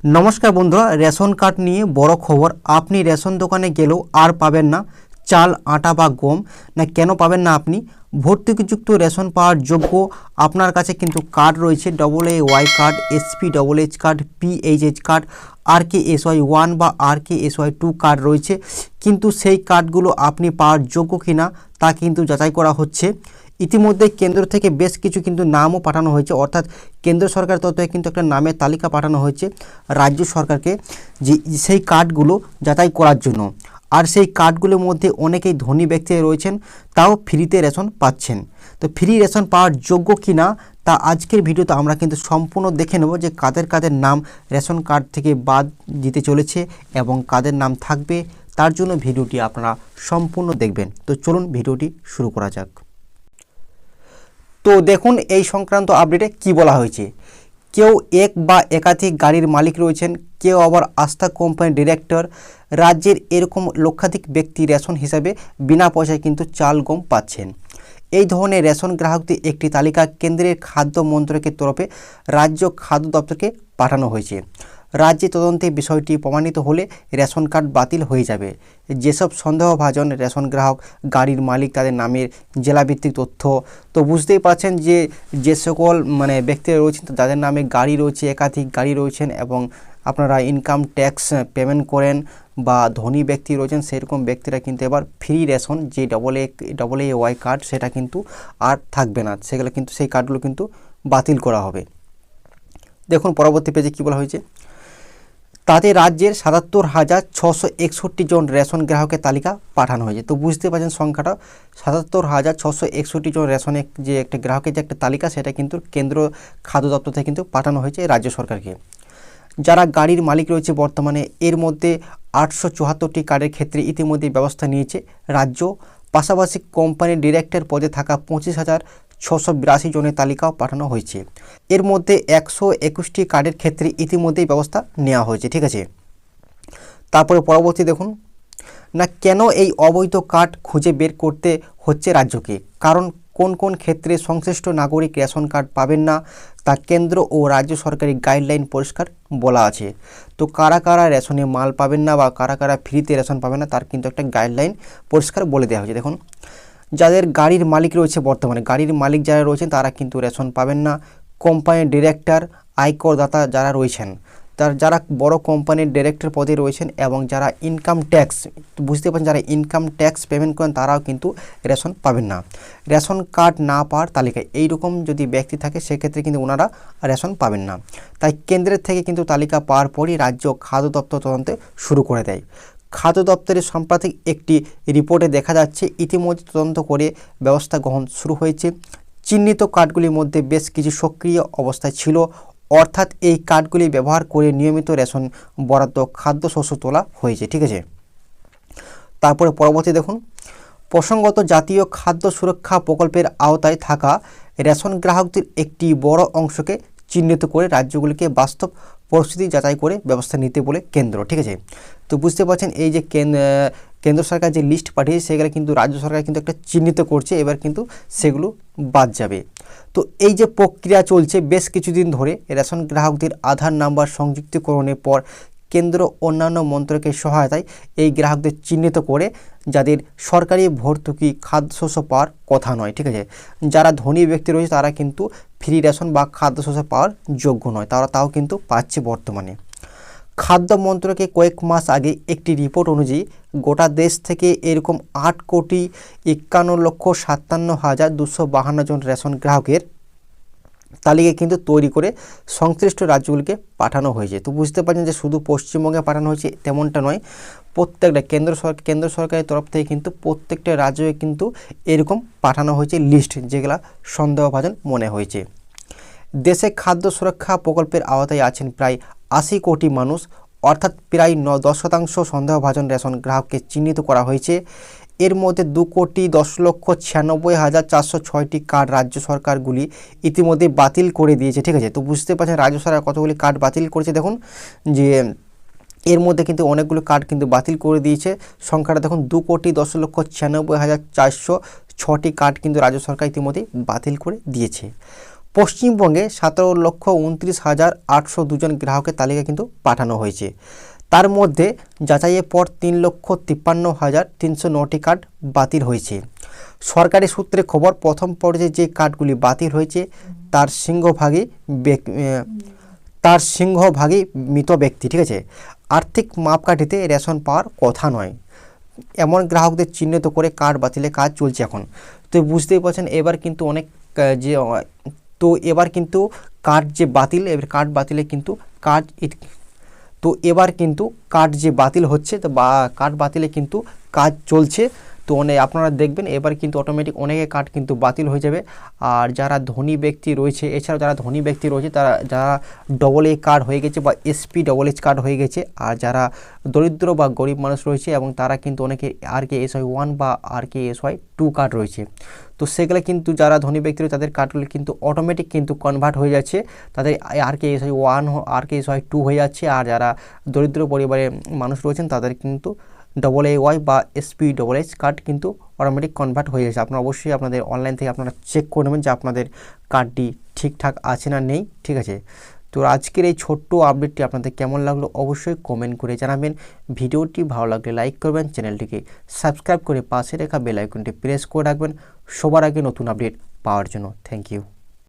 নমস্কার বন্ধুরা, ration card নিয়ে বড় খবর। আপনি রেশন দোকানে গেলেও আর পাবেন না চাল, আটা বা গম। না কেন পাবেন না? আপনি ভর্তুকিযুক্ত রেশন পাওয়ার যোগ্য। আপনার কাছে কিন্তু কার্ড রয়েছে, AA card, SP-HH card, PHH card, RKSY1 বা RKSY2 কার্ড রয়েছে, কিন্তু সেই কার্ডগুলো আপনি পাওয়ার যোগ্য কিনা তা কিন্তু যাচাই করা হচ্ছে। ইতিমধ্যে কেন্দ্র থেকে বেশ কিছু কিন্তু নামও পাঠানো হয়েছে, অর্থাৎ কেন্দ্র সরকার তরফে কিন্তু একটা নামের তালিকা পাঠানো হয়েছে রাজ্য সরকারকে, যে সেই কার্ডগুলো যাচাই করার জন্য। আর সেই কার্ডগুলোর মধ্যে অনেকেই ধনী ব্যক্তি রয়েছেন, তাও ফ্রিতে রেশন পাচ্ছেন। তো ফ্রি রেশন পাওয়ার যোগ্য কিনা তা আজকের ভিডিওতে আমরা কিন্তু সম্পূর্ণ দেখে নেব, যে কাদের কাদের নাম রেশন কার্ড থেকে বাদ দিতে চলেছে এবং কাদের নাম থাকবে। তার জন্য ভিডিওটি আপনারা সম্পূর্ণ দেখবেন। তো চলুন ভিডিওটি শুরু করা যাক। তো দেখুন এই সংক্রান্ত আপডেটে কি বলা হয়েছে। কেউ এক বা একাধিক গাড়ির মালিক রয়েছেন, কেউ আবার আস্থা কোম্পানির ডিরেক্টর, রাজ্যের এরকম লক্ষাধিক ব্যক্তি রেশন হিসাবে বিনা পয়সায় কিন্তু চাল গম পাচ্ছেন। এই ধরনের রেশন গ্রাহকদের একটি তালিকা কেন্দ্রের খাদ্য মন্ত্রকের তরফে রাজ্য খাদ্য দপ্তরকে পাঠানো হয়েছে। রাজ্যে তদন্তে বিষয়টি প্রমাণিত হলে রেশন কার্ড বাতিল হয়ে যাবে। যেসব সন্দেহভাজন রেশন গ্রাহক, গাড়ির মালিক, তাদের নামের জেলাভিত্তিক তথ্য, তো বুঝতেই পারছেন যে সকল ব্যক্তিরা রয়েছেন যাদের নামে গাড়ি রয়েছে, একাধিক গাড়ি রয়েছেন এবং আপনারা ইনকাম ট্যাক্স পেমেন্ট করেন বা ধনী ব্যক্তি রয়েছেন, সেরকম ব্যক্তিরা কিন্তু এবার ফ্রি রেশন যে AA কার্ড সেটা কিন্তু আর থাকবে না, সেগুলো কিন্তু সেই কার্ডগুলো কিন্তু বাতিল করা হবে। দেখুন পরবর্তী পেজে কী বলা হয়েছে। তাতে রাজ্যের ৭৭,৬৬১ জন রেশন গ্রাহকের তালিকা পাঠানো হয়েছে। তো বুঝতে পারছেন সংখ্যাটা, ৭৭,৬৬১ জন রেশনের যে একটা গ্রাহকের যে একটা তালিকা, সেটা কিন্তু কেন্দ্র খাদ্য দপ্তর থেকে কিন্তু পাঠানো হয়েছে রাজ্য সরকারকে। যারা গাড়ির মালিক রয়েছে বর্তমানে, এর মধ্যে ৮৭৪টি কার্ডের ক্ষেত্রে ইতিমধ্যে ব্যবস্থা নিয়েছে রাজ্য। পাশাপাশি কোম্পানির ডিরেক্টর পদে থাকা ২৫,৬৮২ জনের তালিকাও পাঠানো হয়েছে। এর মধ্যে ১২১টি কার্ডের ক্ষেত্রে ইতিমধ্যেই ব্যবস্থা নেওয়া হয়েছে, ঠিক আছে। তারপরে পরবর্তী দেখুন না, কেন এই অবৈধ কার্ড খুঁজে বের করতে হচ্ছে রাজ্যকে। কারণ কোন কোন ক্ষেত্রে সংশ্লিষ্ট নাগরিক রেশন কার্ড পাবেন না তা কেন্দ্র ও রাজ্য সরকারি গাইডলাইন পরিষ্কার বলা আছে। তো কারা কারা রেশনে মাল পাবেন না বা কারা কারা ফ্রিতে রেশন পাবেন না তার কিন্তু একটা গাইডলাইন পরিষ্কার বলে দেওয়া হয়েছে। দেখুন, যাদের গাড়ির মালিক রয়েছে, বর্তমানে গাড়ির মালিক যারা রয়েছেন তারা কিন্তু রেশন পাবেন না। কোম্পানির ডিরেক্টর, আয়করদাতা যারা রয়েছেন, যারা বড় কোম্পানির ডিরেক্টর পদে রয়েছেন এবং যারা ইনকাম ট্যাক্স, বুঝতে পারছেন, যারা ইনকাম ট্যাক্স পেমেন্ট করেন তারাও কিন্তু রেশন পাবেন না। রেশন কার্ড না পাওয়ার তালিকায় এইরকম যদি ব্যক্তি থাকে সেক্ষেত্রে কিন্তু ওনারা রেশন পাবেন না। তাই কেন্দ্রের থেকে কিন্তু তালিকা পাওয়ার পরই রাজ্য খাদ্য দপ্তর তদন্তে শুরু করে দেয়। খাদ্য দপ্তরের সাম্প্রতিক একটি রিপোর্টে দেখা যাচ্ছে ইতিমধ্যে তদন্ত করে ব্যবস্থা গ্রহণ শুরু হয়েছে। চিহ্নিত কার্ডগুলির মধ্যে বেশ কিছু সক্রিয় অবস্থায় ছিল, অর্থাৎ এই কার্ডগুলি ব্যবহার করে নিয়মিত রেশন বরাদ্দ খাদ্যশস্য তোলা হয়েছে, ঠিক আছে। তারপরে পরবর্তী দেখুন, প্রসঙ্গত জাতীয় খাদ্য সুরক্ষা প্রকল্পের আওতায় থাকা রেশন গ্রাহকদের একটি বড় অংশকে চিহ্নিত করে রাজ্যগুলিকে বাস্তব পরিস্থিতি যাচাই করে ব্যবস্থা নিতে বলে কেন্দ্র, ঠিক আছে। তো বুঝতে পারছেন এই যে কেন্দ্র সরকার যে লিস্ট পাঠিয়েছে সেগুলো কিন্তু রাজ্য সরকার কিন্তু একটা চিহ্নিত করছে, এবার কিন্তু সেগুলো বাদ যাবে। তো এই যে প্রক্রিয়া চলছে বেশ কিছুদিন ধরে, রেশন গ্রাহকদের আধার নাম্বার সংযুক্তিকরণের পর কেন্দ্র অন্যান্য মন্ত্রকের সহায়তায় এই গ্রাহকদের চিহ্নিত করে যাদের সরকারি ভর্তুকি খাদ্যশস্য পাওয়ার কথা নয়, ঠিক আছে, যারা ধনী ব্যক্তি রয়েছে তারা কিন্তু ফ্রি রেশন বা খাদ্যশস্য পাওয়ার যোগ্য নয়, তাও কিন্তু পাচ্ছে বর্তমানে। খাদ্য মন্ত্রকে কয়েক মাস আগে একটি রিপোর্ট অনুযায়ী গোটা দেশ থেকে এরকম ৮,৫১,৫৭,২৫২ জন রেশন গ্রাহকের তালিকা কিন্তু তৈরি করে সংশ্লিষ্ট রাজ্যগুলিকে পাঠানো হয়েছে। তো বুঝতে পারছেন যে শুধু পশ্চিমবঙ্গে পাঠানো হয়েছে তেমনটা নয়, প্রত্যেকটা কেন্দ্র সরকারের তরফ থেকে কিন্তু প্রত্যেকটা রাজ্যে কিন্তু এরকম পাঠানো হয়েছে লিস্ট, যেগুলা সন্দেহভাজন মনে হয়েছে। দেশে খাদ্য সুরক্ষা প্রকল্পের আওতায় আছেন প্রায় ৮০ কোটি মানুষ, অর্থাৎ প্রায় 10% সন্দেহভাজন রেশন গ্রাহককে চিহ্নিত করা হয়েছে। এর মধ্যে ২,১,৯৬,৪০৬টি কার্ড রাজ্য সরকারগুলি ইতিমধ্যে বাতিল করে দিয়েছে, ঠিক আছে। তো বুঝতে পারছেন রাজ্য সরকার কতগুলি কার্ড বাতিল করেছে। দেখুন যে এর মধ্যে কিন্তু অনেকগুলো কার্ড কিন্তু বাতিল করে দিয়েছে। সংখ্যাটা দেখুন, ২,১,৯৬,৪০৬টি কার্ড কিন্তু রাজ্য সরকার ইতিমধ্যে বাতিল করে দিয়েছে। পশ্চিমবঙ্গে 17,29,802 জন গ্রাহকের তালিকা কিন্তু পাঠানো হয়েছে। তার মধ্যে যাচাইয়ের পর 3,53,309টি কার্ড বাতিল হয়েছে। সরকারি সূত্রে খবর, প্রথম পর্যায়ে যে কার্ডগুলি বাতিল হয়েছে তার সিংহভাগই মৃত ব্যক্তি, ঠিক আছে। আর্থিক মাপকাঠিতে রেশন পাওয়ার কথা নয়, এমন গ্রাহকদের চিহ্নিত করে কার্ড বাতিলের কাজ চলছে এখন। তো বুঝতেই পারছেন এবার কিন্তু অনেক এবার কিন্তু কার্ড যে বাতিল, এবার কার্ড বাতিলে কিন্তু এবার কিন্তু কার্ড যে বাতিল হচ্ছে, তো কার্ড বাতিলে কিন্তু কাজ চলছে। তো আপনারা দেখবেন এবার কিন্তু অটোমেটিক অনেকে কার্ড কিন্তু বাতিল হয়ে যাবে। আর যারা ধনী ব্যক্তি রয়েছে, এছাড়াও যারা ধনী ব্যক্তি রয়েছে তারা যারা AA কার্ড হয়ে গেছে বা SPHH কার্ড হয়ে গেছে, আর যারা দরিদ্র বা গরিব মানুষ রয়েছে এবং তারা কিন্তু অনেকে RKSY 1 বা RKSY 2 কার্ড রয়েছে, তো সেগুলো কিন্তু যারা ধনী ব্যক্তি রয়েছে তাদের কার্ডগুলো কিন্তু অটোমেটিক কিন্তু কনভার্ট হয়ে যাচ্ছে, তাদের RKSY 1 RKSY 2 হয়ে যাচ্ছে। আর যারা দরিদ্র পরিবারের মানুষ রয়েছেন তাদের কিন্তু AAY বা SPHH কার্ড কিন্তু অটোমেটিক কনভার্ট হয়ে যাচ্ছে। আপনারা অবশ্যই আপনাদের অনলাইন থেকে আপনারা চেক করে নেবেন যে আপনাদের কার্ডটি ঠিকঠাক আছে না নেই, ঠিক আছে। তো আজকের এই ছোট্ট আপডেটটি আপনাদের কেমন লাগলো অবশ্যই কমেন্ট করে জানাবেন। ভিডিওটি ভালো লাগলে লাইক করবেন, চ্যানেলটিকে সাবস্ক্রাইব করে পাশে রেখা বেল আইকনটি প্রেস করে রাখবেন সবার আগে নতুন আপডেট পাওয়ার জন্য। Thank you.